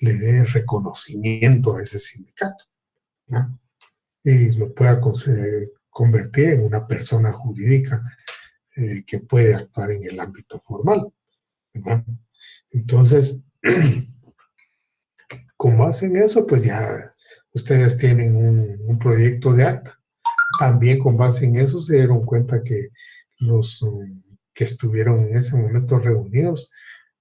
le dé reconocimiento a ese sindicato, ¿no? Y lo pueda convertir en una persona jurídica que puede actuar en el ámbito formal, ¿verdad? Entonces, con base en eso, pues ya ustedes tienen un proyecto de acta. También con base en eso se dieron cuenta que los que estuvieron en ese momento reunidos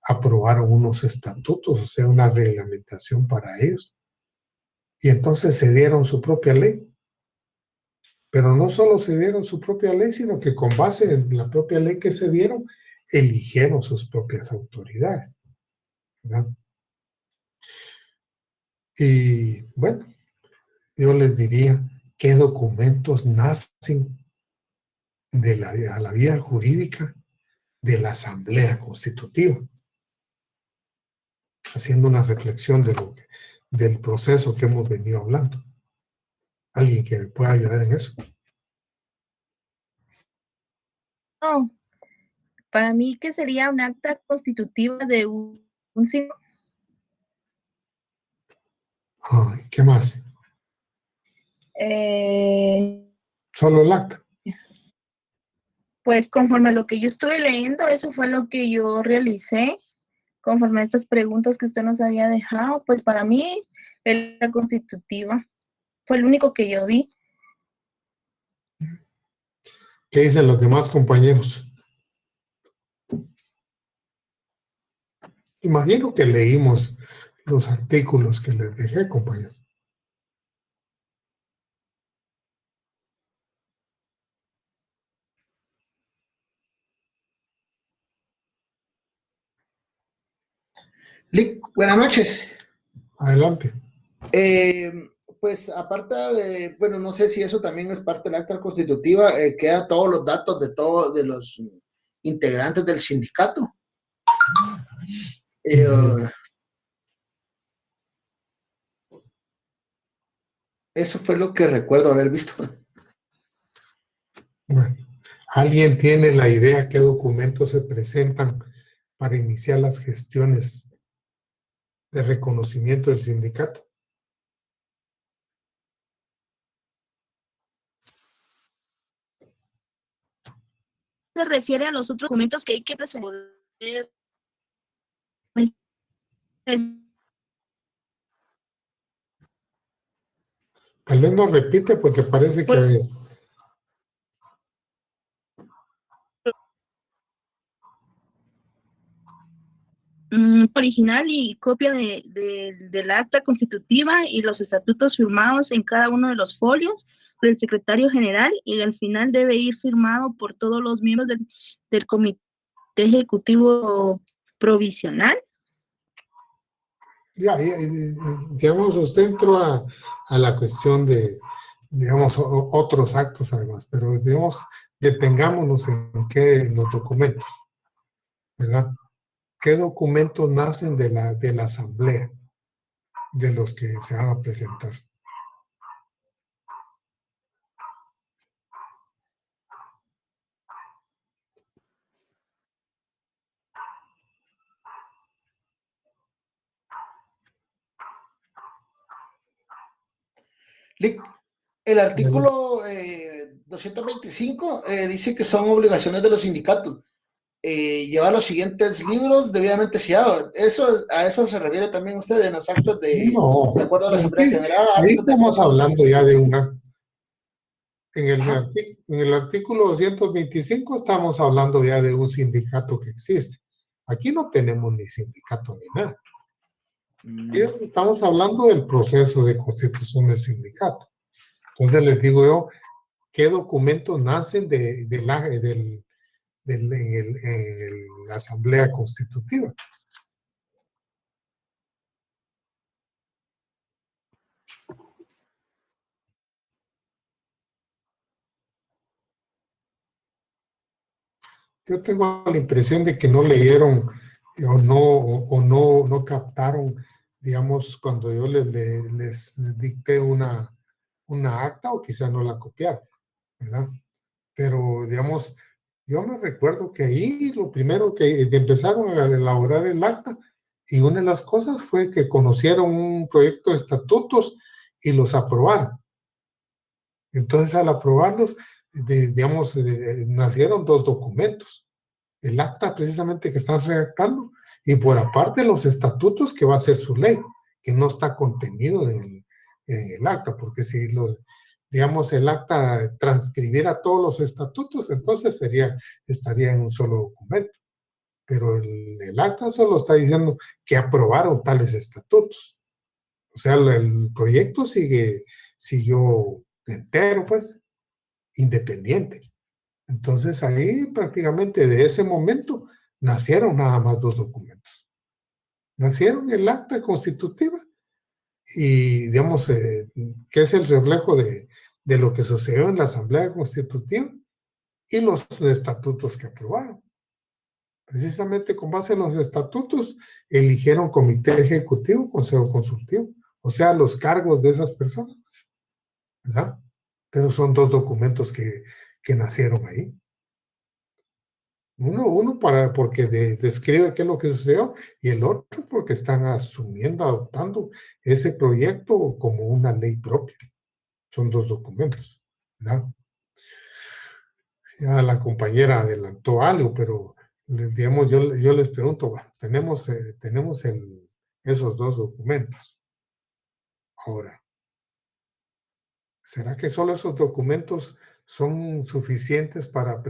aprobaron unos estatutos, o sea, una reglamentación para ellos. Y entonces se dieron su propia ley. Pero no solo se dieron su propia ley, sino que con base en la propia ley que se dieron, eligieron sus propias autoridades, ¿verdad? Y bueno, yo les diría, ¿qué documentos nacen de a la vida jurídica de la Asamblea Constitutiva? Haciendo una reflexión de del proceso que hemos venido hablando. ¿Alguien que me pueda ayudar en eso? No, para mí que sería un acta constitutiva de un símbolo. ¿Qué más? Solo el acta. Pues conforme a lo que yo estuve leyendo, eso fue lo que yo realicé, conforme a estas preguntas que usted nos había dejado, pues para mí el acta constitutiva fue el único que yo vi. ¿Qué dicen los demás compañeros? Imagino que leímos los artículos que les dejé, compañeros. Lic, buenas noches. Adelante. Pues aparte de, bueno, no sé si eso también es parte del acta constitutiva, queda todos los datos de todos de los integrantes del sindicato. Eso fue lo que recuerdo haber visto. Bueno, ¿alguien tiene la idea qué documentos se presentan para iniciar las gestiones de reconocimiento del sindicato? Se refiere a los otros documentos que hay que presentar. Tal vez nos repite porque parece que... Original y copia del acta constitutiva y los estatutos firmados en cada uno de los folios del secretario general, y al final debe ir firmado por todos los miembros del comité ejecutivo provisional. Ya, digamos, usted entró a la cuestión de, digamos, otros actos además, pero digamos, detengámonos en los documentos, ¿verdad? ¿Qué documentos nacen de la asamblea de los que se van a presentar? El artículo 225 dice que son obligaciones de los sindicatos. Llevar los siguientes libros debidamente sellados. A eso se refiere también usted en las actas de acuerdo a la Asamblea General. Ahí estamos hablando ya de una... En el artículo 225 estamos hablando ya de un sindicato que existe. Aquí no tenemos ni sindicato ni nada. Aquí estamos hablando del proceso de constitución del sindicato. Entonces les digo yo, ¿qué documentos nacen en la Asamblea Constitutiva? Yo tengo la impresión de que no leyeron o no captaron, digamos, cuando yo les dicté una acta, o quizá no la copiaron, ¿verdad? Pero, digamos, yo me recuerdo que ahí lo primero que empezaron a elaborar el acta Y una de las cosas fue que conocieron un proyecto de estatutos y los aprobaron. Entonces, al aprobarlos, digamos, nacieron 2 documentos. El acta precisamente que están redactando y por aparte los estatutos que va a ser su ley, que no está contenido en el acta, porque si digamos, el acta transcribiera todos los estatutos, entonces estaría en un solo documento. Pero el acta solo está diciendo que aprobaron tales estatutos. O sea, el proyecto siguió entero, pues, independiente. Entonces ahí prácticamente de ese momento nacieron nada más 2 documentos. Nacieron el acta constitutiva y, digamos, que es el reflejo de lo que sucedió en la Asamblea Constitutiva y los estatutos que aprobaron. Precisamente con base en los estatutos eligieron comité ejecutivo, consejo consultivo, o sea, los cargos de esas personas, ¿verdad? Pero son 2 documentos que nacieron ahí. Uno porque describe qué es lo que sucedió y el otro porque están asumiendo, adoptando ese proyecto como una ley propia. Son 2 documentos, ¿verdad? Ya la compañera adelantó algo, pero digamos, yo les pregunto, bueno, tenemos esos 2 documentos. Ahora, ¿será que solo esos documentos son suficientes para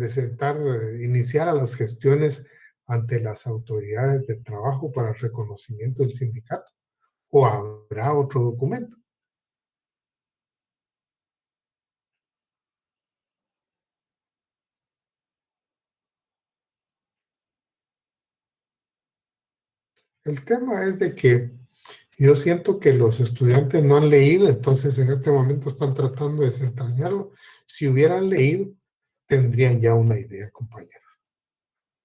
iniciar a las gestiones ante las autoridades de trabajo para el reconocimiento del sindicato? ¿O habrá otro documento? El tema es de que yo siento que los estudiantes no han leído, entonces en este momento están tratando de desentrañarlo. Si hubieran leído, tendrían ya una idea, compañeros.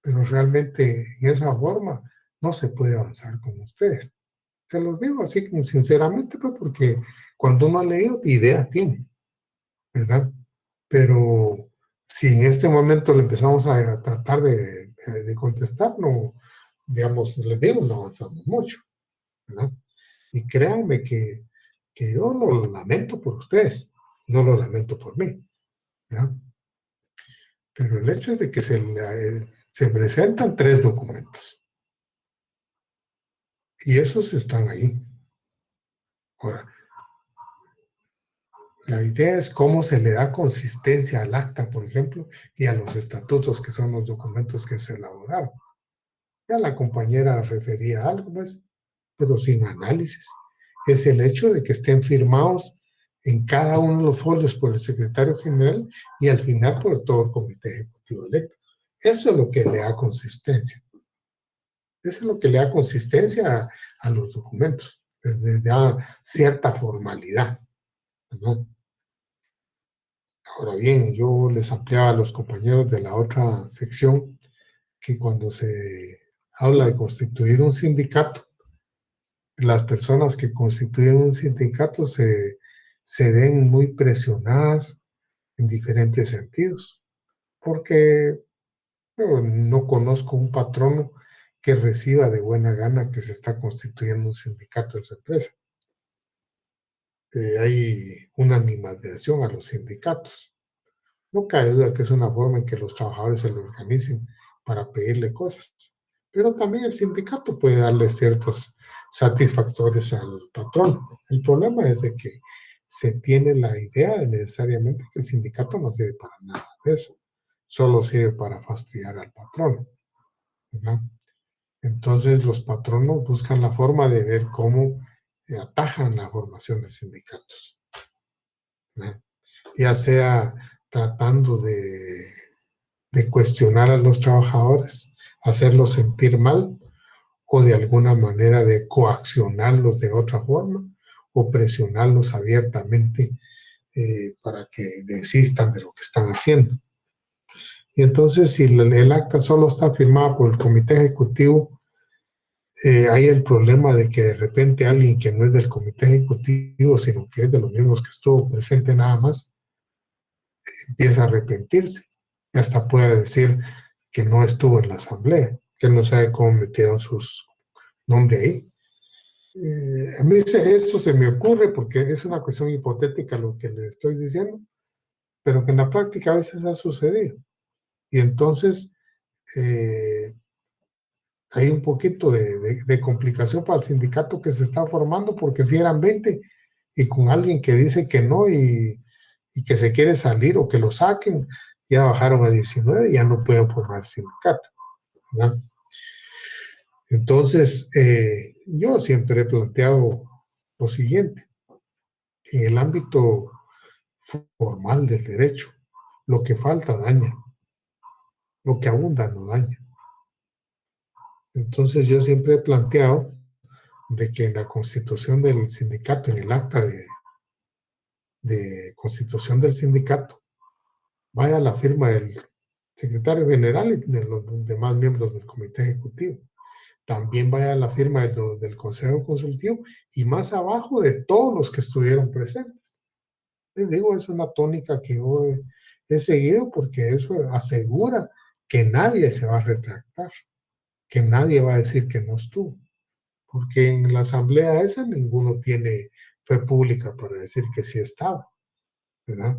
Pero realmente en esa forma no se puede avanzar con ustedes. Se los digo así sinceramente, pues, porque cuando uno ha leído, idea tiene, ¿verdad? Pero si en este momento le empezamos a tratar de contestar, no, digamos, les digo, no avanzamos mucho, ¿verdad? Y créanme que yo lo lamento por ustedes, no lo lamento por mí, ¿verdad? Pero el hecho es de que se presentan 3 documentos y esos están ahí. Ahora, la idea es cómo se le da consistencia al acta, por ejemplo, y a los estatutos, que son los documentos que se elaboraron. Ya la compañera refería a algo, pues, pero sin análisis. Es el hecho de que estén firmados en cada uno de los folios por el secretario general y al final por todo el comité ejecutivo electo. Eso es lo que le da consistencia. Eso es lo que le da consistencia a los documentos. Le da cierta formalidad, ¿no? Ahora bien, yo les ampliaba a los compañeros de la otra sección que cuando se habla de constituir un sindicato, las personas que constituyen un sindicato se ven muy presionadas en diferentes sentidos, porque no conozco un patrono que reciba de buena gana que se está constituyendo un sindicato en su empresa. Hay una animadversión a los sindicatos. No cabe duda que es una forma en que los trabajadores se lo organicen para pedirle cosas. Pero también el sindicato puede darle ciertos satisfactores al patrón. El problema es de que se tiene la idea de necesariamente que el sindicato no sirve para nada de eso. Solo sirve para fastidiar al patrón, ¿verdad? Entonces los patronos buscan la forma de ver cómo atajan la formación de sindicatos, ¿verdad? Ya sea tratando de cuestionar a los trabajadores, hacerlos sentir mal, o de alguna manera de coaccionarlos de otra forma, o presionarlos abiertamente para que desistan de lo que están haciendo. Y entonces, si el acta solo está firmada por el comité ejecutivo, hay el problema de que de repente alguien que no es del comité ejecutivo, sino que es de los mismos que estuvo presente nada más, empieza a arrepentirse y hasta puede decir que no estuvo en la asamblea, que no sabe cómo metieron sus nombre ahí. A mí eso se me ocurre porque es una cuestión hipotética lo que le estoy diciendo, pero que en la práctica a veces ha sucedido. Y entonces hay un poquito de complicación para el sindicato que se está formando, porque si eran 20 y con alguien que dice que no y que se quiere salir o que lo saquen, ya bajaron a 19 y ya no pueden formar el sindicato, ¿verdad? Entonces, yo siempre he planteado lo siguiente: en el ámbito formal del derecho, lo que falta daña, lo que abunda no daña. Entonces, yo siempre he planteado de que en la constitución del sindicato, en el acta de constitución del sindicato, vaya la firma del secretario general y de los demás miembros del comité ejecutivo. También vaya la firma del consejo consultivo y más abajo de todos los que estuvieron presentes. Les digo, es una tónica que yo he seguido porque eso asegura que nadie se va a retractar, que nadie va a decir que no estuvo. Porque en la asamblea esa ninguno tiene fe pública para decir que sí estaba, ¿verdad?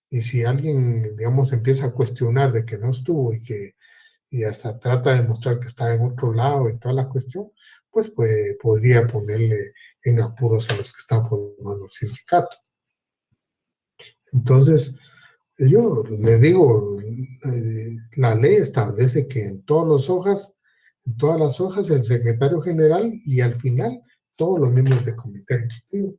Y si alguien, digamos, empieza a cuestionar de que no estuvo y hasta trata de mostrar que está en otro lado y toda la cuestión, pues podría ponerle en apuros a los que están formando el sindicato. Entonces, yo le digo, la ley establece que en todas las hojas el secretario general y al final todos los miembros del comité ejecutivo.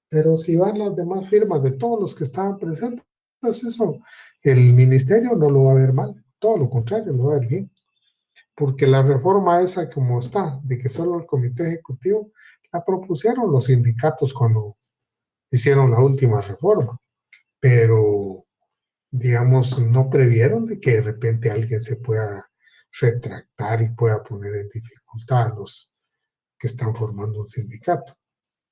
Pero si van las demás firmas de todos los que estaban presentes, pues eso, el ministerio no lo va a ver mal, todo lo contrario, lo va a ver bien. Porque la reforma esa como está, de que solo el comité ejecutivo, la propusieron los sindicatos cuando hicieron la última reforma. Pero, digamos, no previeron de que de repente alguien se pueda retractar y pueda poner en dificultad a los que están formando un sindicato,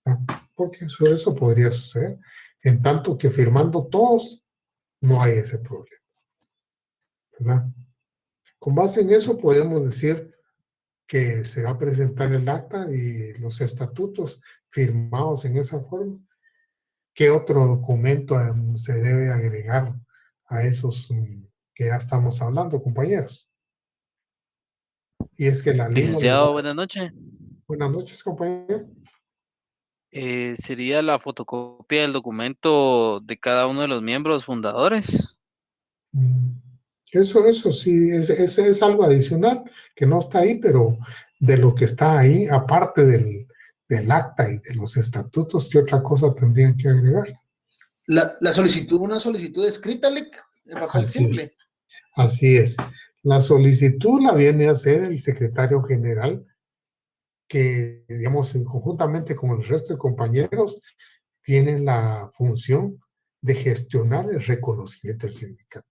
¿no? Porque eso podría suceder, en tanto que firmando todos no hay ese problema, ¿verdad? Con base en eso podemos decir que se va a presentar el acta y los estatutos firmados en esa forma. ¿Qué otro documento se debe agregar a esos que ya estamos hablando, compañeros? Y es que la ley... Licenciado, buenas noches. Buenas noches, compañero. ¿Sería la fotocopia del documento de cada uno de los miembros fundadores? Eso sí, es algo adicional que no está ahí, pero de lo que está ahí, aparte del acta y de los estatutos, ¿qué otra cosa tendrían que agregar? La solicitud, una solicitud escrita, en papel simple. Así es. La solicitud la viene a hacer el secretario general, que, digamos, conjuntamente con el resto de compañeros, tienen la función de gestionar el reconocimiento del sindicato.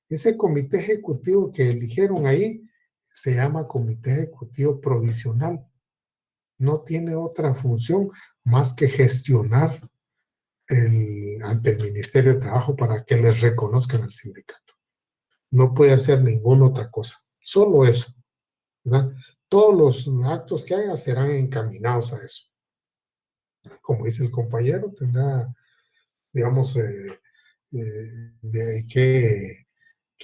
Ese comité ejecutivo que eligieron ahí se llama comité ejecutivo provisional. No tiene otra función más que gestionar ante el Ministerio de Trabajo para que les reconozcan al sindicato. No puede hacer ninguna otra cosa, solo eso, ¿verdad? Todos los actos que haga serán encaminados a eso. Como dice el compañero, tendrá, digamos, que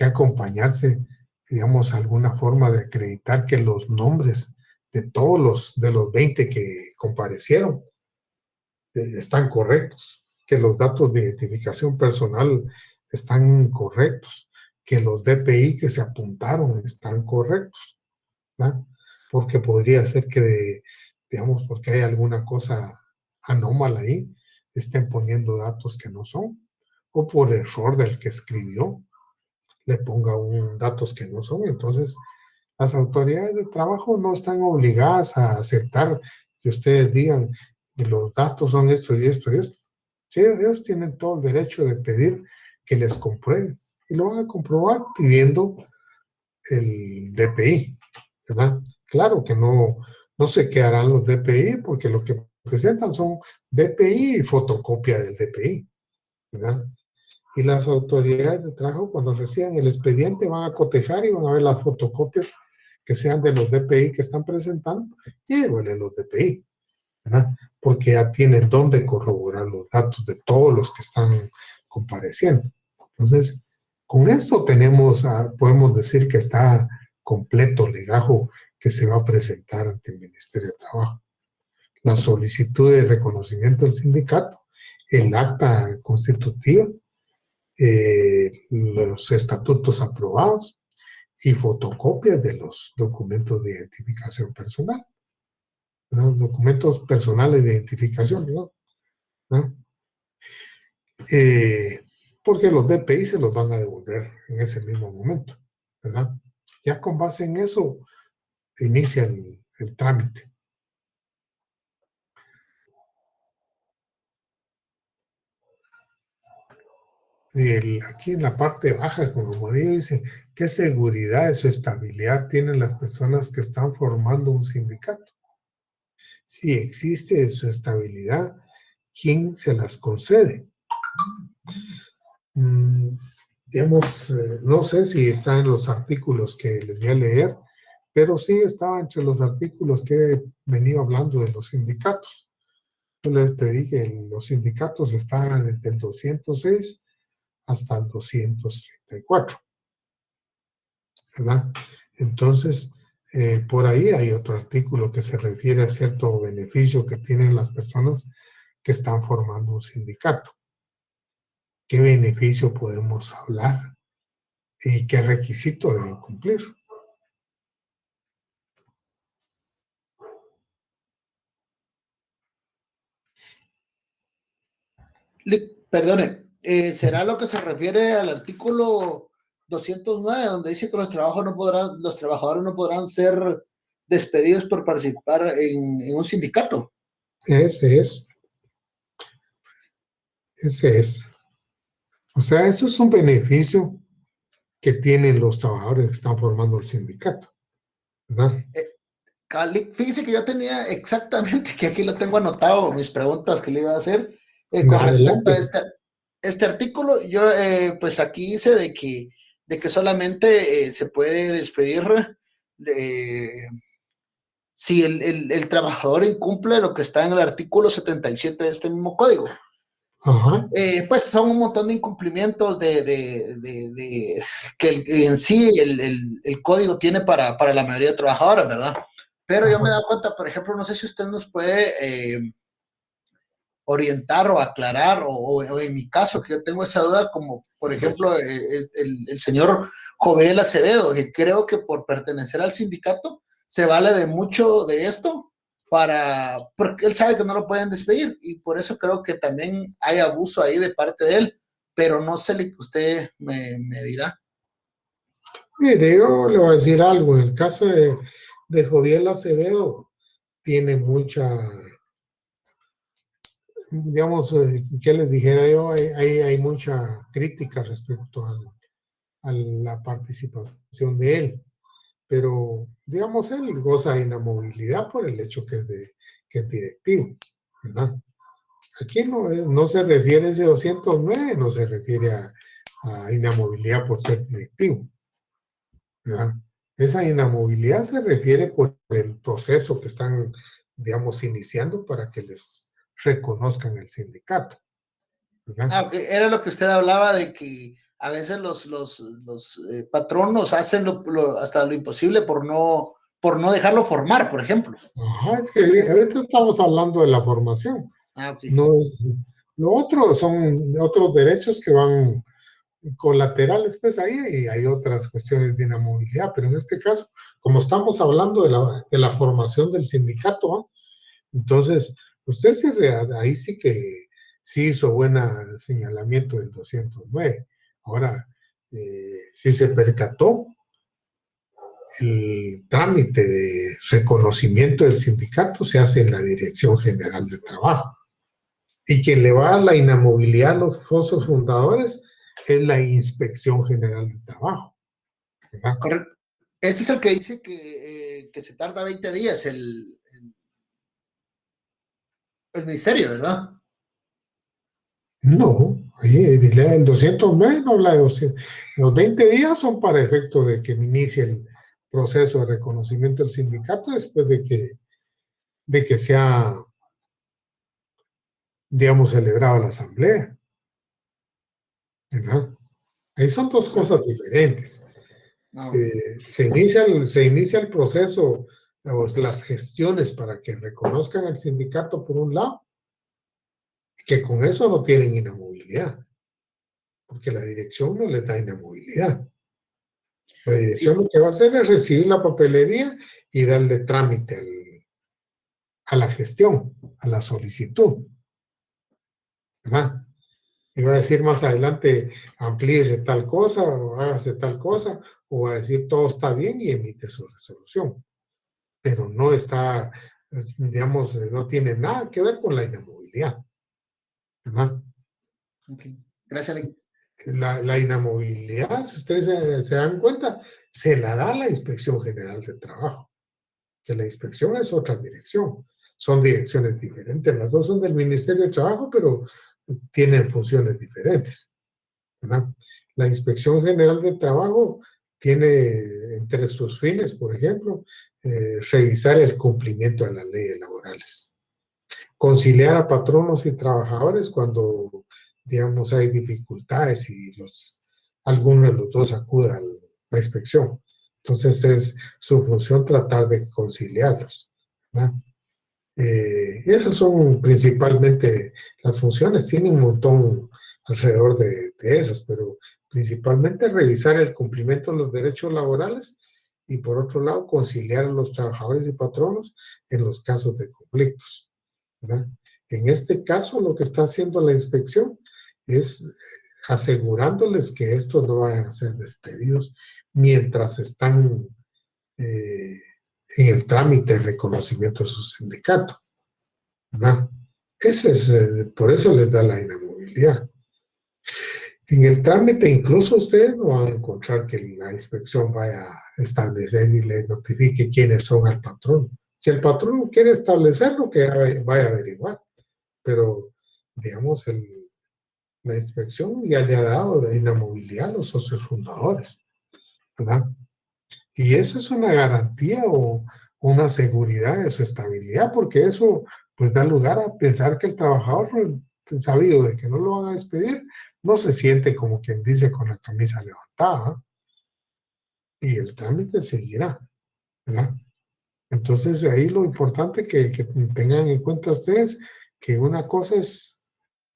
acompañarse, digamos, alguna forma de acreditar que los nombres de todos de los 20 que comparecieron están correctos, que los datos de identificación personal están correctos, que los DPI que se apuntaron están correctos, ¿no? Porque podría ser que, digamos, porque hay alguna cosa anómala ahí, estén poniendo datos que no son, o por error del que escribió, le ponga datos que no son. Entonces, las autoridades de trabajo no están obligadas a aceptar que ustedes digan que los datos son esto y esto y esto. Sí, ellos tienen todo el derecho de pedir que les comprueben y lo van a comprobar pidiendo el DPI, ¿verdad? Claro que no se quedarán los DPI porque lo que presentan son DPI y fotocopia del DPI, ¿verdad? Y las autoridades de trabajo, cuando reciban el expediente, van a cotejar y van a ver las fotocopias que sean de los DPI que están presentando, llévenle los DPI, ¿verdad? Porque ya tienen donde corroborar los datos de todos los que están compareciendo. Entonces, con esto podemos decir que está completo el legajo que se va a presentar ante el Ministerio de Trabajo. La solicitud de reconocimiento del sindicato, el acta constitutiva, los estatutos aprobados y fotocopias de los documentos de identificación personal. Los documentos personales de identificación, ¿no? Porque los DPI se los van a devolver en ese mismo momento, ¿verdad? Ya con base en eso inicia el trámite. Aquí en la parte baja, como María dice, ¿qué seguridad y estabilidad tienen las personas que están formando un sindicato? Si existe su estabilidad, ¿quién se las concede? Digamos, no sé si está en los artículos que les voy a leer, pero sí estaba entre los artículos que he venido hablando de los sindicatos. Yo les pedí que los sindicatos estaban desde el 206 hasta el 234, ¿verdad? Entonces, por ahí hay otro artículo que se refiere a cierto beneficio que tienen las personas que están formando un sindicato. ¿Qué beneficio podemos hablar? ¿Y qué requisito deben cumplir? Perdone, ¿será lo que se refiere al artículo 209, donde dice que los trabajadores no podrán ser despedidos por participar en un sindicato? Ese es. O sea, eso es un beneficio que tienen los trabajadores que están formando el sindicato, ¿verdad? Fíjese que yo tenía exactamente, que aquí lo tengo anotado, mis preguntas que le iba a hacer con respecto a este artículo. Yo pues aquí hice de que solamente se puede despedir si el trabajador incumple lo que está en el artículo 77 de este mismo código. Pues son un montón de incumplimientos que en sí el código tiene para la mayoría de trabajadores, ¿verdad? Pero yo me he dado cuenta, por ejemplo, no sé si usted nos puede orientar o aclarar, o en mi caso, que yo tengo esa duda, como por ejemplo el señor Jovel Acevedo, que creo que por pertenecer al sindicato se vale de mucho de esto, porque él sabe que no lo pueden despedir, y por eso creo que también hay abuso ahí de parte de él, pero no sé, usted me dirá. Mire, yo le voy a decir algo. En el caso de Joviel Acevedo, tiene mucha, digamos, ¿qué les dijera yo? Hay mucha crítica respecto a la participación de él, pero, digamos, él goza de inamovilidad por el hecho que es directivo, ¿verdad? Aquí no se refiere a ese 209, no se refiere a inamovilidad por ser directivo, ¿verdad? Esa inamovilidad se refiere por el proceso que están, digamos, iniciando para que les reconozcan el sindicato, ¿verdad? Okay. Era lo que usted hablaba de que a veces los patronos hacen hasta lo imposible por no dejarlo formar, por ejemplo. Ajá, es que ahorita estamos hablando de la formación. Okay. No lo otro son otros derechos que van colaterales, pues ahí hay otras cuestiones de inamovilidad, pero en este caso, como estamos hablando de la formación del sindicato, ¿no? Entonces, usted ahí sí que sí hizo buen señalamiento del 209. Ahora, si se percató, el trámite de reconocimiento del sindicato se hace en la Dirección General de Trabajo. Y quien le va a la inamovilidad a los socios fundadores es la Inspección General de Trabajo, ¿verdad? Correcto. Este es el que dice que se tarda 20 días el ministerio, ¿verdad? No, el 209 no habla de 200. Los 20 días son para efecto de que inicie el proceso de reconocimiento del sindicato después de que se ha, digamos, celebrado la asamblea, ¿verdad? Ahí son dos cosas diferentes. No. Se inicia el proceso, las gestiones para que reconozcan al sindicato por un lado, que con eso no tienen inamovilidad, porque la dirección no les da inamovilidad. La dirección lo que va a hacer es recibir la papelería y darle trámite a la gestión, a la solicitud, ¿verdad? Y va a decir más adelante, amplíese tal cosa o hágase tal cosa, o va a decir todo está bien y emite su resolución. Pero no está, digamos, no tiene nada que ver con la inamovilidad, ¿verdad? Okay. Gracias, Alex. La inamovilidad, si ustedes se dan cuenta, se la da la Inspección General de Trabajo, que la inspección es otra dirección, son direcciones diferentes, las dos son del Ministerio de Trabajo, pero tienen funciones diferentes, ¿verdad? La Inspección General de Trabajo tiene entre sus fines, por ejemplo, revisar el cumplimiento de las leyes laborales, conciliar a patronos y trabajadores cuando, digamos, hay dificultades y alguno de los dos acuda a la inspección. Entonces es su función tratar de conciliarlos, ¿verdad? Esas son principalmente las funciones, tienen un montón alrededor de esas, pero principalmente revisar el cumplimiento de los derechos laborales y por otro lado conciliar a los trabajadores y patronos en los casos de conflictos, ¿verdad? En este caso lo que está haciendo la inspección es asegurándoles que estos no vayan a ser despedidos mientras están en el trámite de reconocimiento de su sindicato, ¿verdad? Por eso les da la inamovilidad. En el trámite incluso ustedes no van a encontrar que la inspección vaya a establecer y le notifique quiénes son al patrón. Si el patrón quiere establecerlo, que vaya a averiguar. Pero, digamos, la inspección ya le ha dado de inamovilidad a los socios fundadores, ¿verdad? Y eso es una garantía o una seguridad de su estabilidad, porque eso pues da lugar a pensar que el trabajador, sabido de que no lo van a despedir, no se siente como quien dice con la camisa levantada, y el trámite seguirá, ¿verdad? Entonces ahí lo importante que tengan en cuenta ustedes, que una cosa es,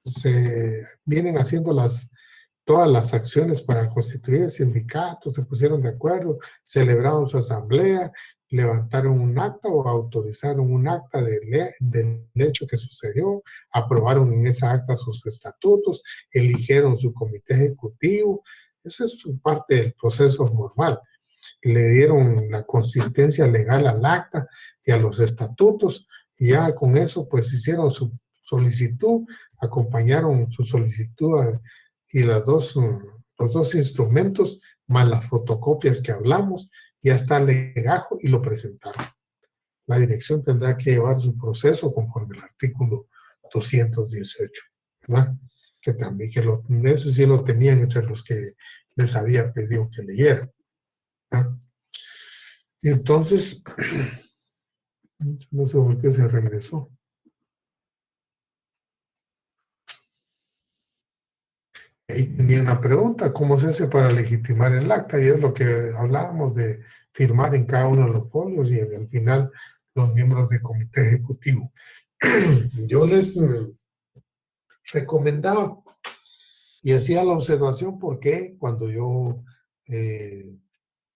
se vienen haciendo todas las acciones para constituir el sindicato, se pusieron de acuerdo, celebraron su asamblea, levantaron un acta o autorizaron un acta del hecho que sucedió, aprobaron en esa acta sus estatutos, eligieron su comité ejecutivo. Eso es parte del proceso formal. Le dieron la consistencia legal al acta y a los estatutos, y ya con eso pues hicieron su solicitud, acompañaron su solicitud y los dos instrumentos más las fotocopias que hablamos, ya está el legajo y lo presentaron. La dirección tendrá que llevar su proceso conforme al artículo 218, ¿verdad? Que también, eso sí lo tenían entre los que les había pedido que leyeran, ¿verdad? Y entonces, no sé por qué se regresó. Ahí tenía una pregunta, ¿cómo se hace para legitimar el acta? Y es lo que hablábamos de firmar en cada uno de los folios y al final los miembros del comité ejecutivo. Yo les recomendaba y hacía la observación porque cuando yo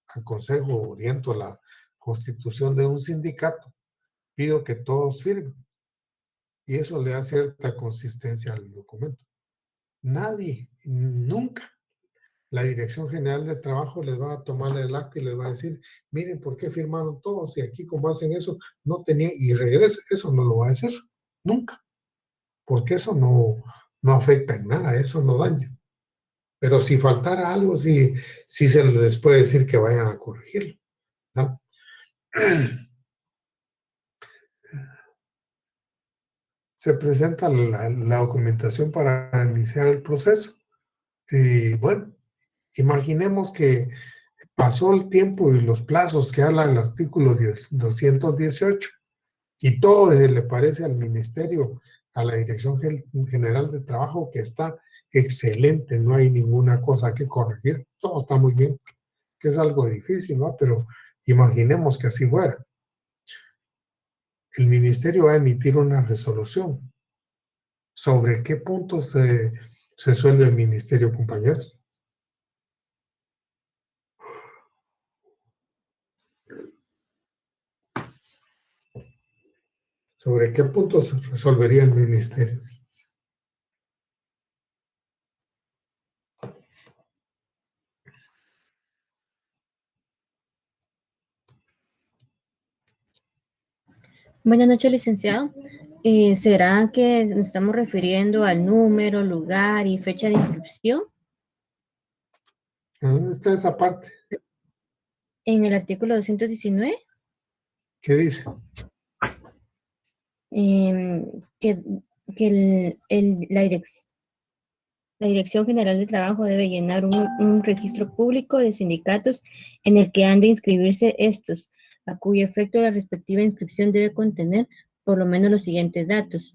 aconsejo, oriento la constitución de un sindicato, pido que todos firmen y eso le da cierta consistencia al documento. Nadie, nunca, la Dirección General de Trabajo les va a tomar el acta y les va a decir, miren, ¿por qué firmaron todos? Y aquí como hacen eso, no tenía, y regresa, eso no lo va a hacer, nunca, porque eso no afecta en nada, eso no daña. Pero si faltara algo, sí se les puede decir que vayan a corregirlo, ¿no? Se presenta la documentación para iniciar el proceso. Y bueno, imaginemos que pasó el tiempo y los plazos que habla el artículo 218 y todo le parece al ministerio, a la Dirección General de Trabajo que está excelente, no hay ninguna cosa que corregir, todo está muy bien, que es algo difícil, ¿no? Pero imaginemos que así fuera. El ministerio va a emitir una resolución. ¿Sobre qué puntos se resuelve el ministerio, compañeros? ¿Sobre qué puntos resolvería el ministerio? Buenas noches, licenciado. ¿Será que nos estamos refiriendo al número, lugar y fecha de inscripción? ¿Dónde está esa parte? En el artículo 219, ¿Qué dice? que la Dirección General de Trabajo debe llenar un registro público de sindicatos en el que han de inscribirse estos, a cuyo efecto la respectiva inscripción debe contener por lo menos los siguientes datos.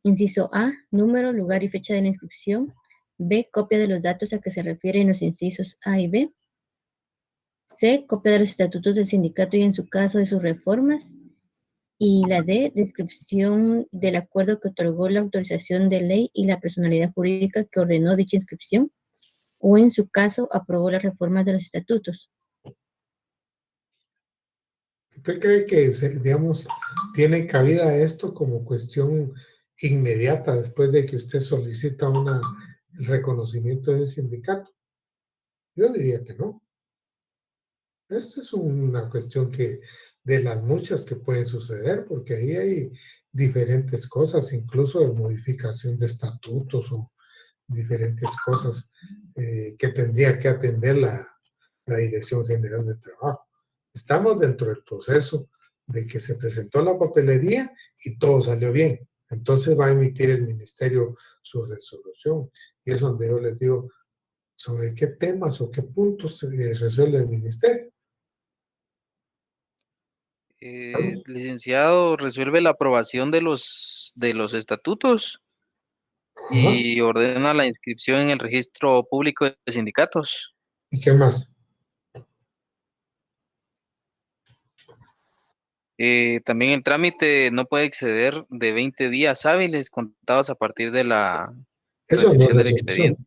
Inciso A, número, lugar y fecha de la inscripción. B, copia de los datos a que se refieren los incisos A y B. C, copia de los estatutos del sindicato y en su caso de sus reformas. Y la D, descripción del acuerdo que otorgó la autorización de ley y la personalidad jurídica que ordenó dicha inscripción, o en su caso aprobó las reformas de los estatutos. ¿Usted cree que, digamos, tiene cabida esto como cuestión inmediata después de que usted solicita el reconocimiento del sindicato? Yo diría que no. Esto es una cuestión de las muchas que pueden suceder, porque ahí hay diferentes cosas, incluso de modificación de estatutos o diferentes cosas que tendría que atender la Dirección General de Trabajo. Estamos dentro del proceso de que se presentó la papelería y todo salió bien. Entonces va a emitir el ministerio su resolución. Y es donde yo les digo sobre qué temas o qué puntos se resuelve el ministerio. Licenciado, resuelve la aprobación de los estatutos Ajá. y ordena la inscripción en el registro público de sindicatos. ¿Y qué más? También el trámite no puede exceder de 20 días hábiles contados a partir de la Eso no es recepción del resolución. expediente.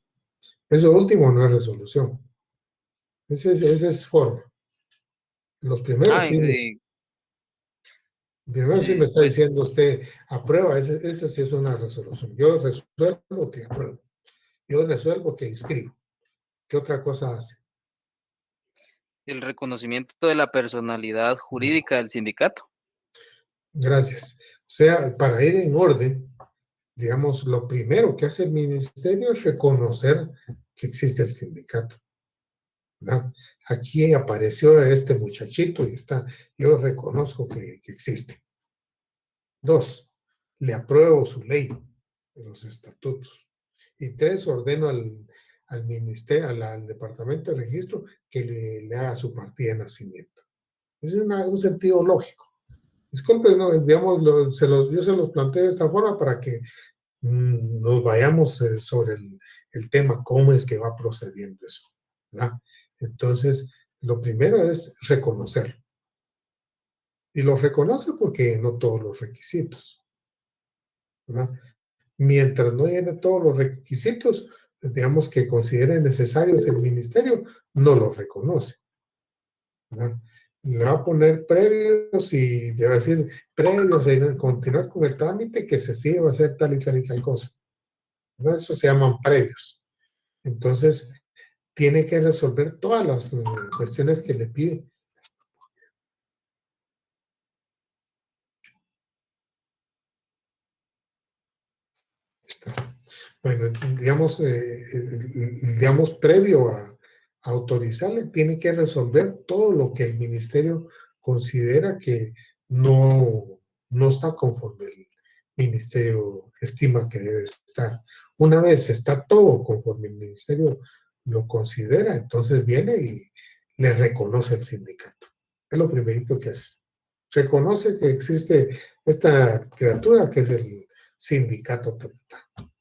Eso último no es resolución. Ese es forma. Los primeros Ah, sí, primero sí me está pues diciendo usted, aprueba, esa sí es una resolución. Yo resuelvo que apruebo. Yo resuelvo que inscribo. ¿Qué otra cosa hace? el reconocimiento de la personalidad jurídica del sindicato. Gracias. O sea, para ir en orden, digamos, lo primero que hace el ministerio es reconocer que existe el sindicato, ¿verdad? Aquí apareció este muchachito y yo reconozco que existe. 2, le apruebo su ley de los estatutos. Y 3, ordeno al ministerio, al departamento de registro que le haga su partida de nacimiento. Es un sentido lógico. Disculpen, no, digamos, yo se los planteo de esta forma para que nos vayamos sobre el tema, cómo es que va procediendo eso, ¿verdad? Entonces, lo primero es reconocerlo. Y lo reconoce porque no todos los requisitos, ¿verdad? Mientras no llene todos los requisitos, digamos, que considere necesarios el ministerio, no los reconoce, ¿verdad? Le va a poner previos y le va a decir previos y continuar con el trámite que se sigue va a hacer tal y tal y tal cosa, ¿verdad? Eso se llaman previos. Entonces, tiene que resolver todas las cuestiones que le pide. Bueno, digamos, previo a autorizarle, tiene que resolver todo lo que el ministerio considera que no está conforme el ministerio estima que debe estar. Una vez está todo conforme el ministerio lo considera, entonces viene y le reconoce el sindicato. Es lo primerito que hace. Reconoce que existe esta criatura que es el sindicato tibetano.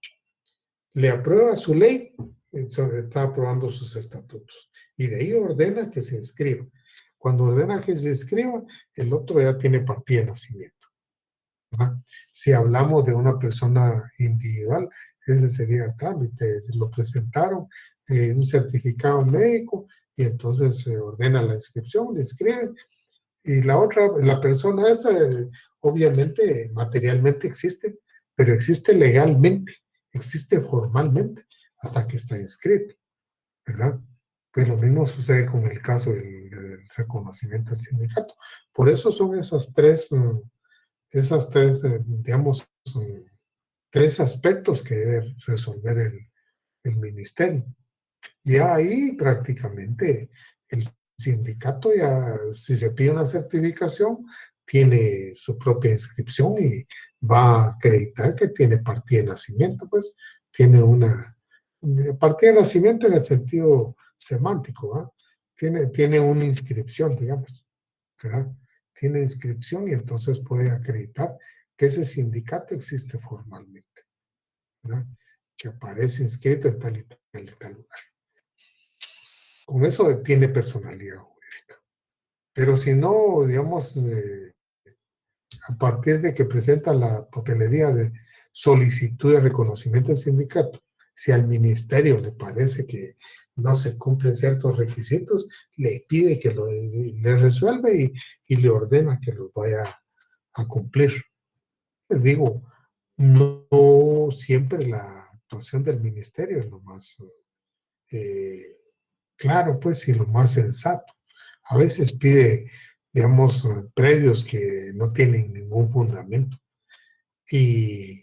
Le aprueba su ley, está aprobando sus estatutos. Y de ahí ordena que se inscriba. Cuando ordena que se inscriba, el otro ya tiene partida de nacimiento, ¿verdad? Si hablamos de una persona individual, ese sería el trámite. Lo presentaron, un certificado médico, y entonces se ordena la inscripción, le inscriben. Y la otra, la persona esa, obviamente, materialmente existe, pero existe legalmente, existe formalmente, hasta que está inscrito, ¿verdad? Pues lo mismo sucede con el caso del reconocimiento del sindicato. Por eso son esas tres, digamos, tres aspectos que debe resolver el ministerio. Y ahí prácticamente el sindicato ya, si se pide una certificación, tiene su propia inscripción y va a acreditar que tiene partida de nacimiento, pues tiene una partida de nacimiento en el sentido semántico, ¿verdad? Tiene una inscripción, digamos, ¿verdad? Tiene inscripción y entonces puede acreditar que ese sindicato existe formalmente, ¿verdad? Que aparece inscrito en tal y tal lugar. Con eso tiene personalidad jurídica. Pero si no, digamos, a partir de que presenta la papelería de solicitud de reconocimiento del sindicato, si al ministerio le parece que no se cumplen ciertos requisitos, le pide que le resuelve y le ordena que los vaya a cumplir. Les digo, no siempre la actuación del ministerio es lo más claro, pues, y lo más sensato. A veces pide, digamos, previos que no tienen ningún fundamento. Y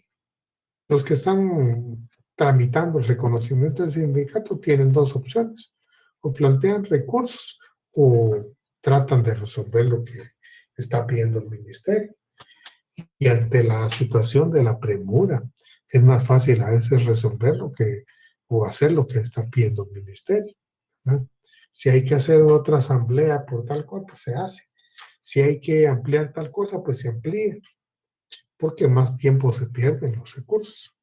los que están tramitando el reconocimiento del sindicato tienen dos opciones. O plantean recursos o tratan de resolver lo que está pidiendo el ministerio. Y ante la situación de la premura, es más fácil a veces resolver o hacer lo que está pidiendo el ministerio, ¿no? Si hay que hacer otra asamblea por tal cosa, pues se hace. Si hay que ampliar tal cosa, pues se amplía, porque más tiempo se pierden los recursos.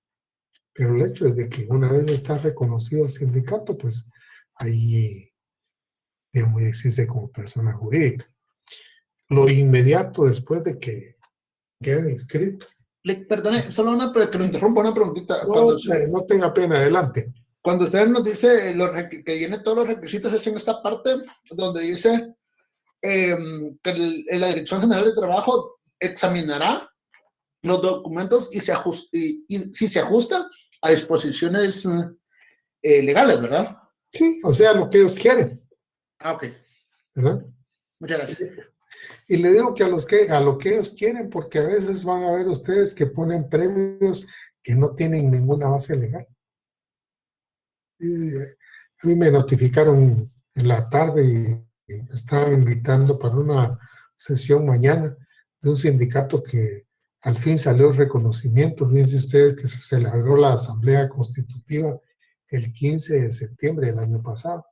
Pero el hecho es de que una vez está reconocido el sindicato, pues ahí, digamos, existe como persona jurídica. Lo inmediato después de que quede inscrito. Perdone, solo que lo interrumpa, una preguntita. No tenga pena, adelante. Cuando usted nos dice que viene todos los requisitos, es en esta parte donde dice que la Dirección General de Trabajo examinará los documentos y si se ajusta a disposiciones legales, ¿verdad? Sí, o sea, lo que ellos quieren. Ah, ok. ¿Verdad? Muchas gracias. Y le digo que a lo que ellos quieren, porque a veces van a ver ustedes que ponen premios que no tienen ninguna base legal. Hoy me notificaron en la tarde y me estaban invitando para una sesión mañana de un sindicato que al fin salió el reconocimiento. Fíjense ustedes que se celebró la Asamblea Constitutiva el 15 de septiembre del año pasado.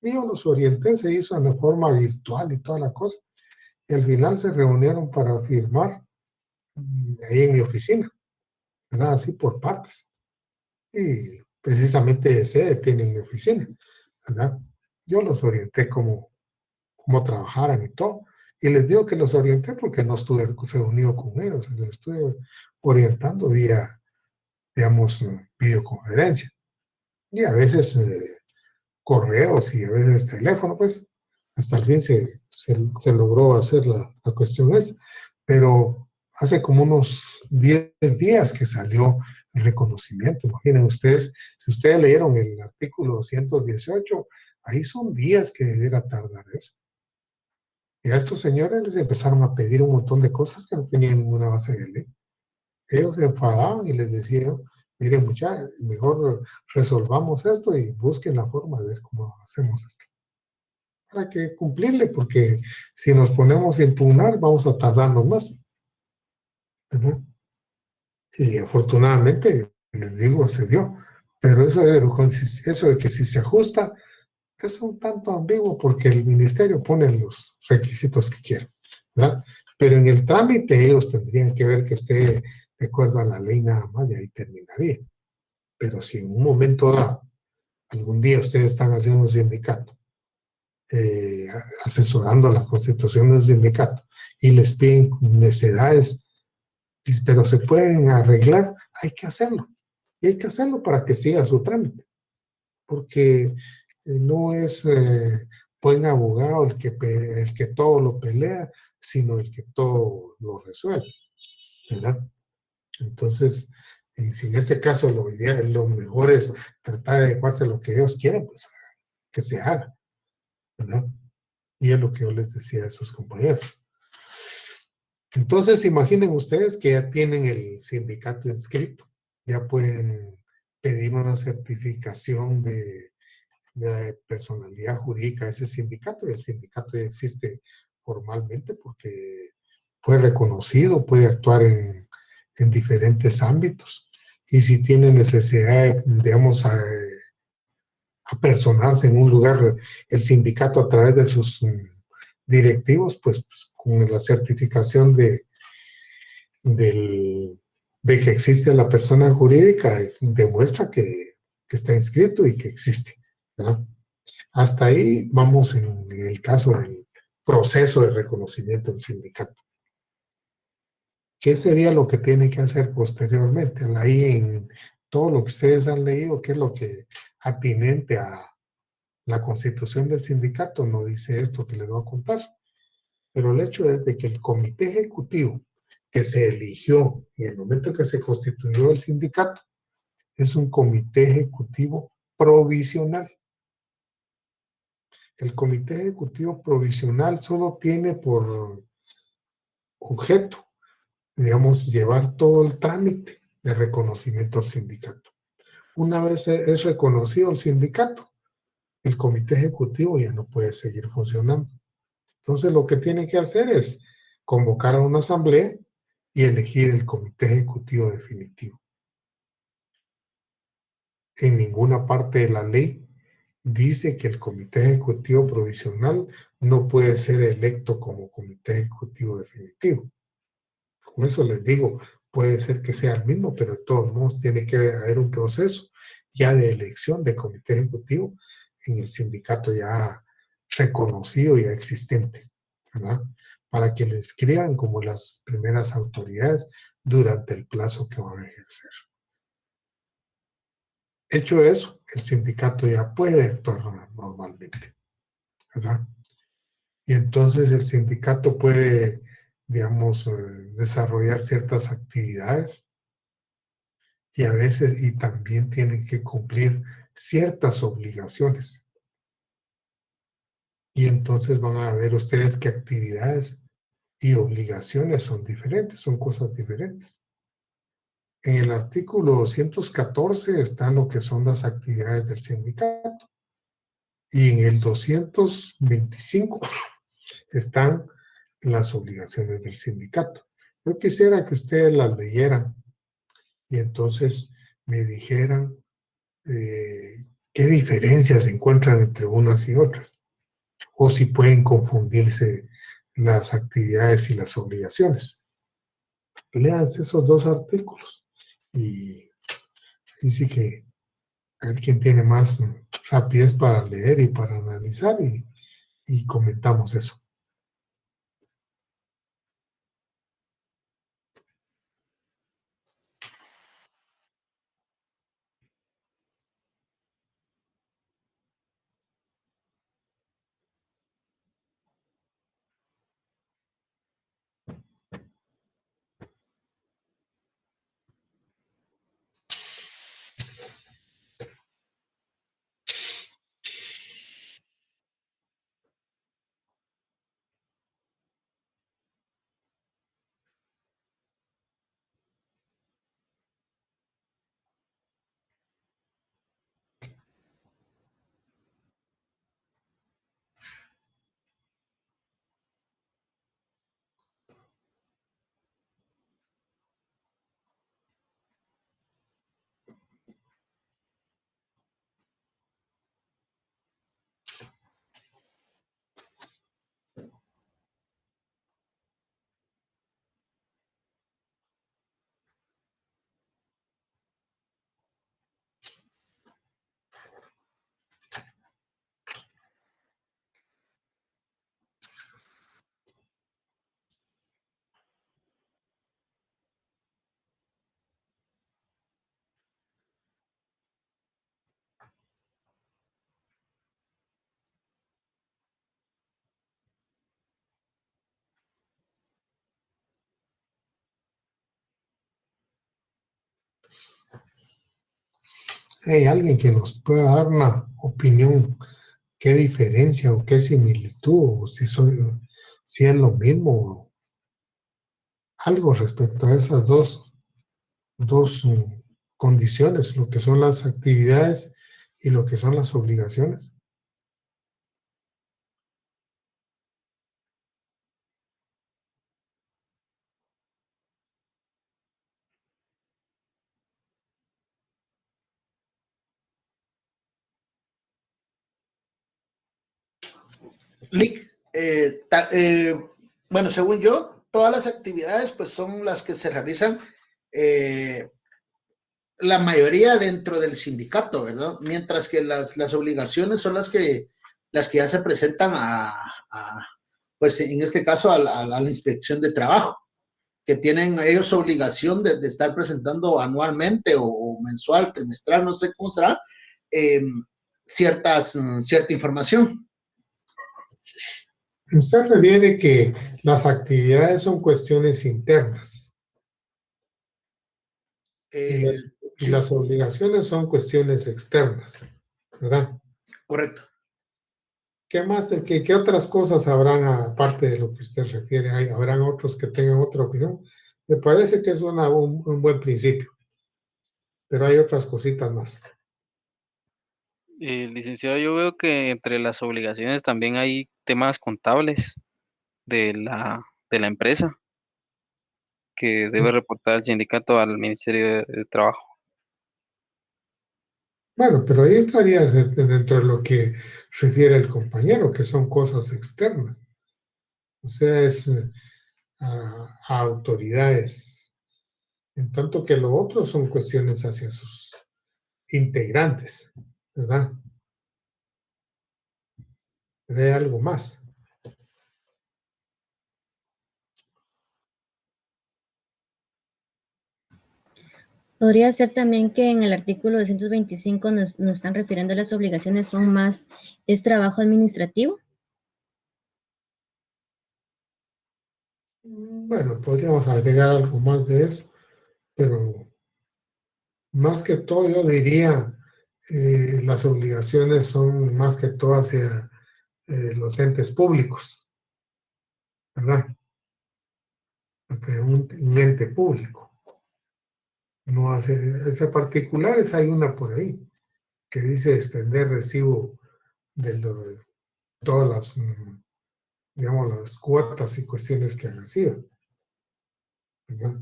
Y yo los orienté, se hizo de forma virtual y toda la cosa. Y al final se reunieron para firmar ahí en mi oficina, ¿verdad? Así por partes. Y precisamente sede tiene en mi oficina, ¿verdad? Yo los orienté cómo trabajaran y todo. Y les digo que los orienté porque no estuve reunido con ellos, les estuve orientando vía, digamos, videoconferencia. Y a veces correos y a veces teléfono, pues, hasta el fin se logró hacer la cuestión esa. Pero hace como unos 10 días que salió el reconocimiento. Imaginen ustedes, si ustedes leyeron el artículo 218, ahí son días que debiera tardar eso. Y a estos señores les empezaron a pedir un montón de cosas que no tenían ninguna base de ley. Ellos se enfadaban y les decían, miren muchachos, mejor resolvamos esto y busquen la forma de ver cómo hacemos esto. Para que cumplirle, porque si nos ponemos a impugnar, vamos a tardarnos más. ¿Verdad? Y afortunadamente, les digo, se dio. Pero eso de que si se ajusta, es un tanto ambiguo porque el ministerio pone los requisitos que quiere, ¿verdad? Pero en el trámite ellos tendrían que ver que esté de acuerdo a la ley nada más y ahí terminaría. Pero si en un momento dado, algún día ustedes están haciendo un sindicato, asesorando la constitución del sindicato y les piden necedades, pero se pueden arreglar, hay que hacerlo. Y hay que hacerlo para que siga su trámite. Porque no es buen abogado el que todo lo pelea, sino el que todo lo resuelve, ¿verdad? Entonces, si en este caso lo mejor es tratar de adecuarse a lo que ellos quieren, pues que se haga, ¿verdad? Y es lo que yo les decía a sus compañeros. Entonces, imaginen ustedes que ya tienen el sindicato inscrito, ya pueden pedir una certificación de la personalidad jurídica de ese sindicato, y el sindicato ya existe formalmente porque fue reconocido, puede actuar en diferentes ámbitos. Y si tiene necesidad de, digamos, a personarse en un lugar, el sindicato a través de sus directivos, pues con la certificación del, de que existe la persona jurídica, demuestra que está inscrito y que existe, ¿verdad? Hasta ahí vamos en el caso del proceso de reconocimiento del sindicato. ¿Qué sería lo que tiene que hacer posteriormente? Ahí en todo lo que ustedes han leído, ¿qué es lo que atinente a la constitución del sindicato? No dice esto que les voy a contar, pero el hecho es de que el comité ejecutivo que se eligió en el momento que se constituyó el sindicato es un comité ejecutivo provisional. El comité ejecutivo provisional solo tiene por objeto, digamos, llevar todo el trámite de reconocimiento al sindicato. Una vez es reconocido el sindicato, el comité ejecutivo ya no puede seguir funcionando. Entonces, lo que tiene que hacer es convocar a una asamblea y elegir el comité ejecutivo definitivo. En ninguna parte de la ley dice que el comité ejecutivo provisional no puede ser electo como comité ejecutivo definitivo. Con eso les digo, puede ser que sea el mismo, pero de todos modos tiene que haber un proceso ya de elección de comité ejecutivo en el sindicato ya reconocido, ya existente, ¿verdad? Para que lo inscriban como las primeras autoridades durante el plazo que van a ejercer. Hecho eso, el sindicato ya puede actuar normalmente, ¿verdad? Y entonces el sindicato puede, digamos, desarrollar ciertas actividades y a veces, y también tiene que cumplir ciertas obligaciones. Y entonces van a ver ustedes qué actividades y obligaciones son diferentes, son cosas diferentes. En el artículo 214 están lo que son las actividades del sindicato. Y en el 225 están las obligaciones del sindicato. Yo quisiera que ustedes las leyeran y entonces me dijeran qué diferencias se encuentran entre unas y otras, o si pueden confundirse las actividades y las obligaciones. Lean esos dos artículos y sí que a ver quién tiene más rapidez para leer y para analizar y comentamos eso. Hay alguien que nos pueda dar una opinión, qué diferencia o qué similitud, o si es lo mismo, algo respecto a esas dos condiciones, lo que son las actividades y lo que son las obligaciones. Lick, bueno, según yo, todas las actividades pues son las que se realizan la mayoría dentro del sindicato, ¿verdad? Mientras que las obligaciones son las que ya se presentan pues en este caso a la inspección de trabajo, que tienen ellos obligación de estar presentando anualmente o mensual, trimestral, no sé cómo será, cierta información. Usted refiere que las actividades son cuestiones internas y Sí, las obligaciones son cuestiones externas, ¿verdad? correcto. ¿Qué más, qué otras cosas habrán aparte de lo que usted refiere? ¿Habrán otros que tengan otra opinión? Me parece que es un buen principio, pero hay otras cositas más. Licenciado, yo veo que entre las obligaciones también hay temas contables de la empresa que debe reportar el sindicato al Ministerio de Trabajo. Bueno, pero ahí estaría dentro de lo que refiere el compañero, que son cosas externas. O sea, es a autoridades, en tanto que lo otro son cuestiones hacia sus integrantes, ¿verdad? Pero hay algo más. Podría ser también que en el artículo 225 nos están refiriendo a las obligaciones, es trabajo administrativo. Bueno, podríamos agregar algo más de eso, pero más que todo yo diría las obligaciones son más que todo hacia los entes públicos, ¿verdad? Hacia un ente público. No hace particulares, hay una por ahí que dice extender recibo de todas las, digamos, las cuotas y cuestiones que reciban, ¿verdad?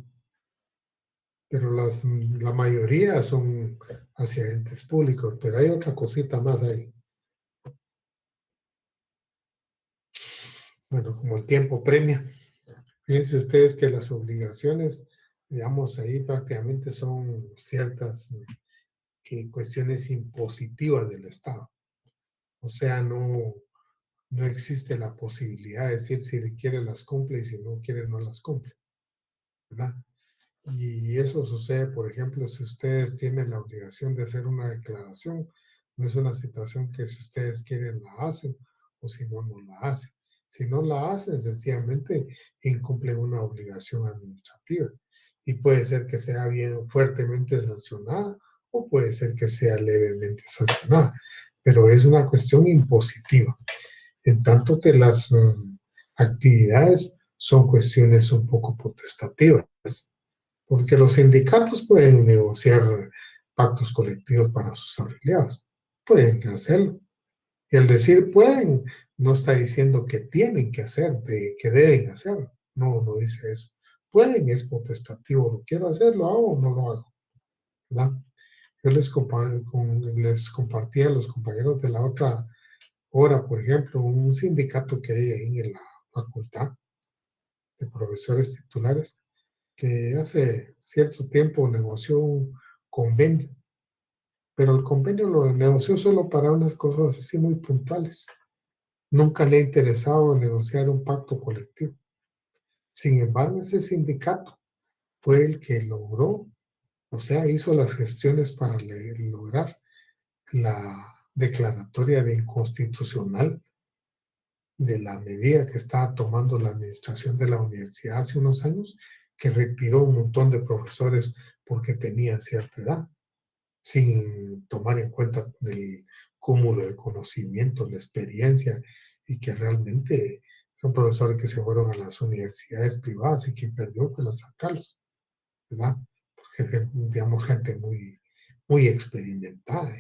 Pero la mayoría son hacia entes públicos, pero hay otra cosita más ahí. Bueno, como el tiempo premia, fíjense ustedes que las obligaciones, digamos, ahí prácticamente son ciertas cuestiones impositivas del Estado. O sea, no existe la posibilidad de decir si quiere las cumple y si no quiere no las cumple, ¿verdad? Y eso sucede, por ejemplo, si ustedes tienen la obligación de hacer una declaración, no es una situación que si ustedes quieren la hacen o si no, no la hacen. Si no la hacen, sencillamente incumplen una obligación administrativa. Y puede ser que sea bien fuertemente sancionada o puede ser que sea levemente sancionada. Pero es una cuestión impositiva. En tanto que las actividades son cuestiones un poco potestativas. Porque los sindicatos pueden negociar pactos colectivos para sus afiliados. Pueden hacerlo. Y al decir pueden, no está diciendo que tienen que hacer, que deben hacerlo. No, no dice eso. Pueden, es potestativo. Lo quiero hacer, lo hago o no lo hago. ¿Verdad? Yo les compartí a los compañeros de la otra hora, por ejemplo, un sindicato que hay ahí en la facultad de profesores titulares que hace cierto tiempo negoció un convenio, pero el convenio lo negoció solo para unas cosas así muy puntuales. Nunca le ha interesado negociar un pacto colectivo. Sin embargo, ese sindicato fue el que logró, o sea, hizo las gestiones para lograr la declaratoria de inconstitucional de la medida que estaba tomando la administración de la universidad hace unos años, que retiró un montón de profesores porque tenían cierta edad. sin tomar en cuenta el cúmulo de conocimiento, la experiencia, y que realmente son profesores que se fueron a las universidades privadas y quien perdió fue la San Carlos, ¿verdad? Porque, digamos, gente muy experimentada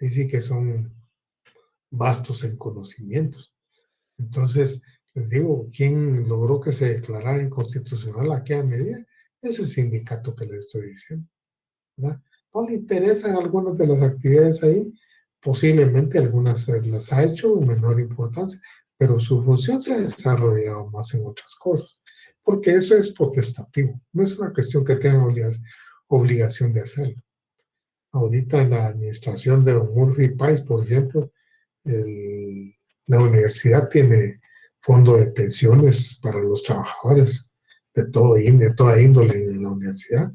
y sí que son vastos en conocimientos. Entonces, les digo, ¿quién logró que se declarara inconstitucional aquella medida? Ese sindicato que les estoy diciendo, ¿verdad? No le interesan algunas de las actividades ahí, posiblemente algunas las ha hecho de menor importancia, pero su función se ha desarrollado más en otras cosas, porque eso es potestativo, no es una cuestión que tengan obligación de hacerlo. Ahorita en la administración de don Murphy Pais, por ejemplo, la universidad tiene fondo de pensiones para los trabajadores de toda índole en la universidad.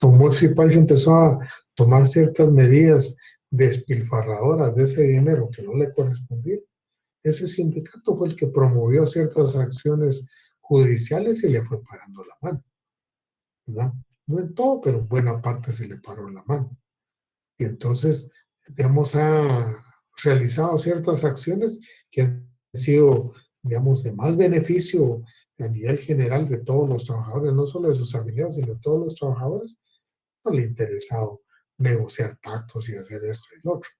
Don Murphy Pais empezó a tomar ciertas medidas despilfarradoras de ese dinero que no le correspondía. Ese sindicato fue el que promovió ciertas acciones judiciales y le fue parando la mano, ¿verdad? No en todo, pero en buena parte se le paró la mano. Y entonces, digamos, ha realizado ciertas acciones que han sido, digamos, de más beneficio a nivel general de todos los trabajadores, no solo de sus afiliados, sino de todos los trabajadores. No le ha interesado negociar pactos y hacer esto y lo otro.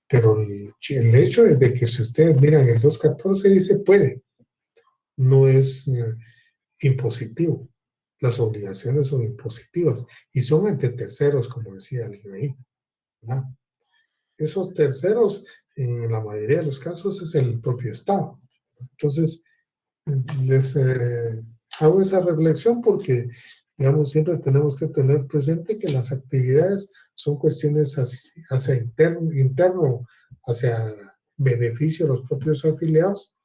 Pero el hecho es de que si ustedes miran el 214 dice puede, no es impositivo. Las obligaciones son impositivas y son ante terceros, como decía alguien ahí, ¿verdad? Esos terceros, en la mayoría de los casos, es el propio Estado. Entonces, les hago esa reflexión porque, digamos, siempre tenemos que tener presente que las actividades son cuestiones hacia interno, hacia beneficio de los propios afiliados,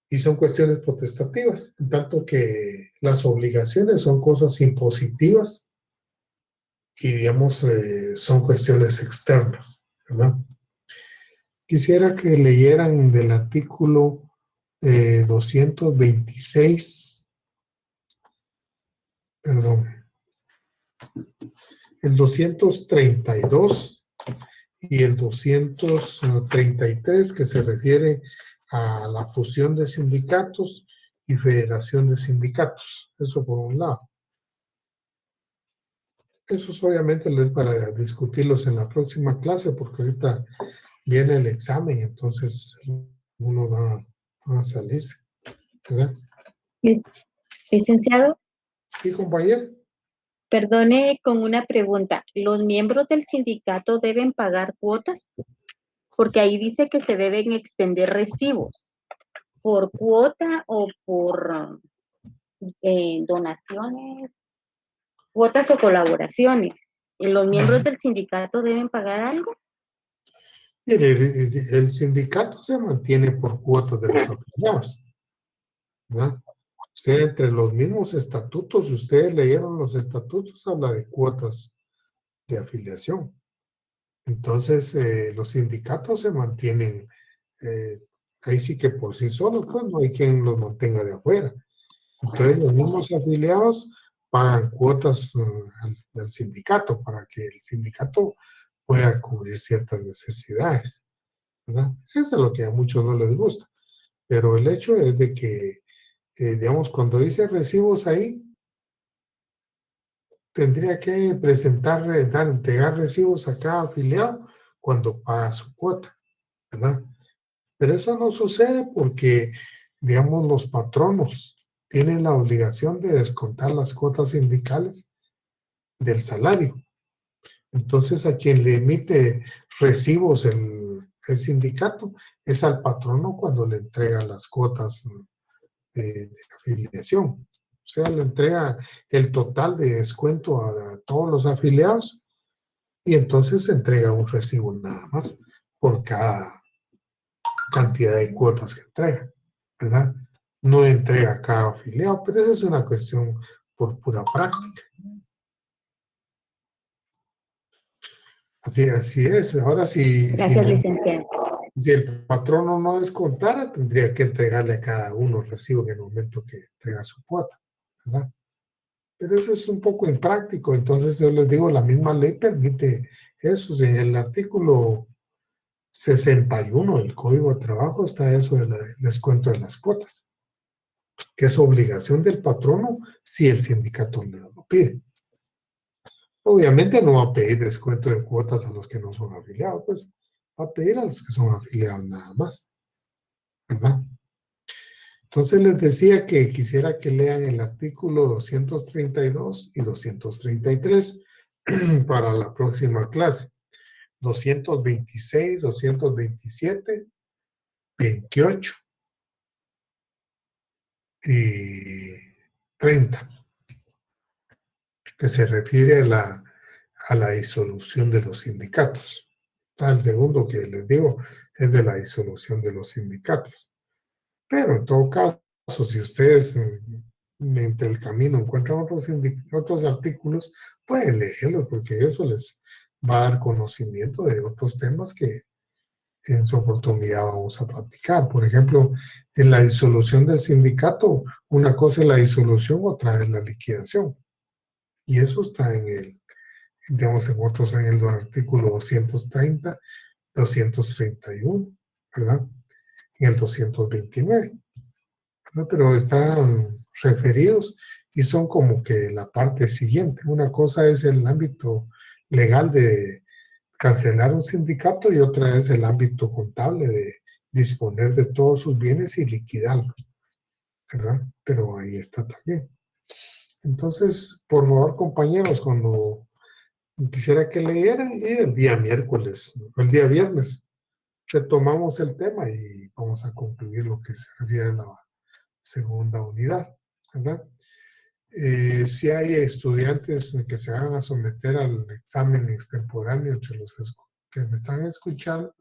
y son cuestiones potestativas, en tanto que las obligaciones son cosas impositivas y, digamos, son cuestiones externas, ¿verdad? Quisiera que leyeran del artículo 226, perdón, el 232 y el 233, que se refiere a la fusión de sindicatos y federación de sindicatos. Eso por un lado. Esos obviamente les para discutirlos en la próxima clase, porque ahorita viene el examen, entonces uno va a salirse, ¿verdad? Licenciado, Sí, compañero. perdone con una pregunta. ¿Los miembros del sindicato deben pagar cuotas? Porque ahí dice que se deben extender recibos por cuota o por donaciones, cuotas o colaboraciones. ¿Y los miembros del sindicato deben pagar algo? Mire, el sindicato se mantiene por cuotas de los afiliados, ¿verdad? Usted, entre los mismos estatutos, si ustedes leyeron los estatutos, habla de cuotas de afiliación. Entonces, los sindicatos se mantienen, ahí sí que por sí solos, pues no hay quien los mantenga de afuera. Entonces, los mismos afiliados pagan cuotas al sindicato para que el sindicato pueda cubrir ciertas necesidades, ¿verdad? Eso es lo que a muchos no les gusta. Pero el hecho es de que, digamos, cuando dice recibos ahí, tendría que presentar, entregar recibos a cada afiliado cuando paga su cuota, ¿verdad? Pero eso no sucede porque, digamos, los patronos tienen la obligación de descontar las cuotas sindicales del salario. Entonces, a quien le emite recibos el sindicato es al patrono cuando le entrega las cuotas de afiliación. O sea, le entrega el total de descuento a todos los afiliados y entonces se entrega un recibo nada más por cada cantidad de cuotas que entrega, ¿verdad? No entrega a cada afiliado, pero esa es una cuestión por pura práctica. Así es. Ahora, Gracias, licenciado. si el patrono no descontara, tendría que entregarle a cada uno el recibo en el momento que entrega su cuota, ¿verdad? Pero eso es un poco impráctico, entonces yo les digo, la misma ley permite eso. En el artículo 61 del Código de Trabajo está eso del descuento de las cuotas, que es obligación del patrono si el sindicato le lo pide. Obviamente no va a pedir descuento de cuotas a los que no son afiliados, pues va a pedir a los que son afiliados nada más, ¿verdad? Entonces les decía que quisiera que lean el artículo 232 y 233 para la próxima clase. 226, 227, 28 y 30, que se refiere a la disolución de los sindicatos. El segundo que les digo es de la disolución de los sindicatos. Pero en todo caso, si ustedes entre el camino encuentran otros artículos, pueden leerlos, porque eso les va a dar conocimiento de otros temas que en su oportunidad vamos a platicar. Por ejemplo, en la disolución del sindicato, una cosa es la disolución, otra es la liquidación. Y eso está digamos, en el artículo 230, 231, ¿verdad? En el 229, ¿verdad? Pero están referidos y son como que la parte siguiente. Una cosa es el ámbito legal de cancelar un sindicato y otra es el ámbito contable de disponer de todos sus bienes y liquidarlos, ¿verdad? Pero ahí está también. Entonces, por favor, compañeros, cuando quisiera que leyeran, y el día miércoles, o el día viernes, retomamos el tema y vamos a concluir lo que se refiere a la segunda unidad, ¿verdad? Si hay estudiantes que se van a someter al examen extemporáneo entre los que me están escuchando,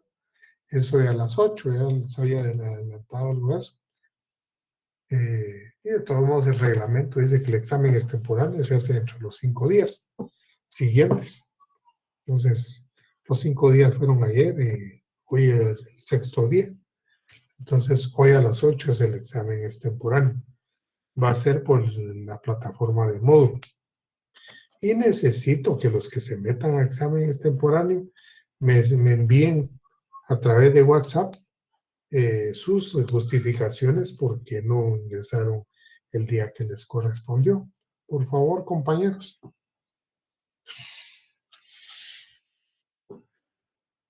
eso de a las 8, ya les había adelantado algo de eso. Y de todos modos el reglamento dice que el examen extemporáneo se hace entre los 5 días siguientes. Entonces, los 5 días fueron ayer y hoy es el 6º día. Entonces, hoy a las 8 es el examen extemporáneo. Va a ser por la plataforma de Moodle. Y necesito que los que se metan a examen extemporáneo me envíen a través de WhatsApp sus justificaciones por qué no ingresaron el día que les correspondió. Por favor, compañeros.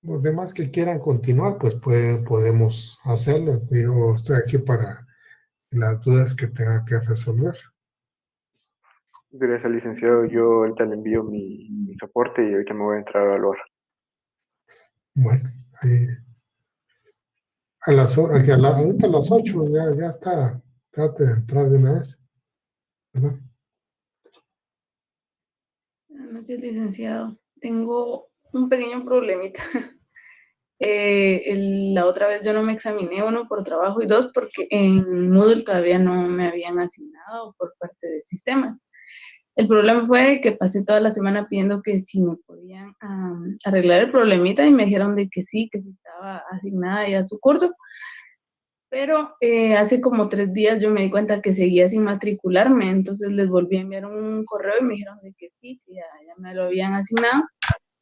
Los demás que quieran continuar, pues podemos hacerlo. Yo estoy aquí para las dudas que tenga que resolver. Gracias, licenciado. Yo ahorita le envío mi soporte y ahorita me voy a entrar a evaluar. Bueno, ahorita a las 8 ya está. Trate de entrar de una vez, ¿verdad? Buenas noches, licenciado. Tengo un pequeño problemita. La otra vez yo no me examiné, 1 por trabajo y 2 porque en Moodle todavía no me habían asignado por parte de sistemas. El problema fue que pasé toda la semana pidiendo que si me podían arreglar el problemita y me dijeron de que sí estaba asignada ya a su curso. Pero hace como 3 días yo me di cuenta que seguía sin matricularme, entonces les volví a enviar un correo y me dijeron de que sí, que ya me lo habían asignado.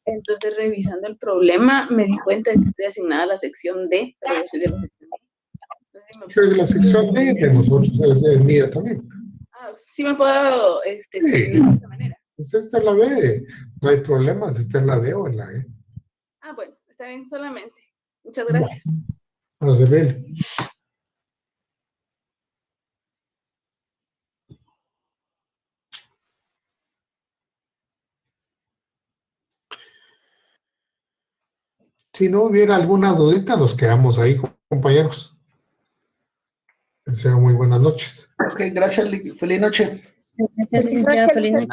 Entonces, revisando el problema, me di cuenta de que estoy asignada a la sección D, pero yo soy de la sección D. Entonces, La sección D de nosotros es mía también. Sí me puedo examinar de esta manera. Usted está en la D, no hay problema, si está en la D o en la E. Bueno, está bien solamente. Muchas gracias. A servir. Si no hubiera alguna dudita, nos quedamos ahí, compañeros. Les deseo muy buenas noches. Ok, gracias, feliz noche. Gracias, licenciado. Feliz noche.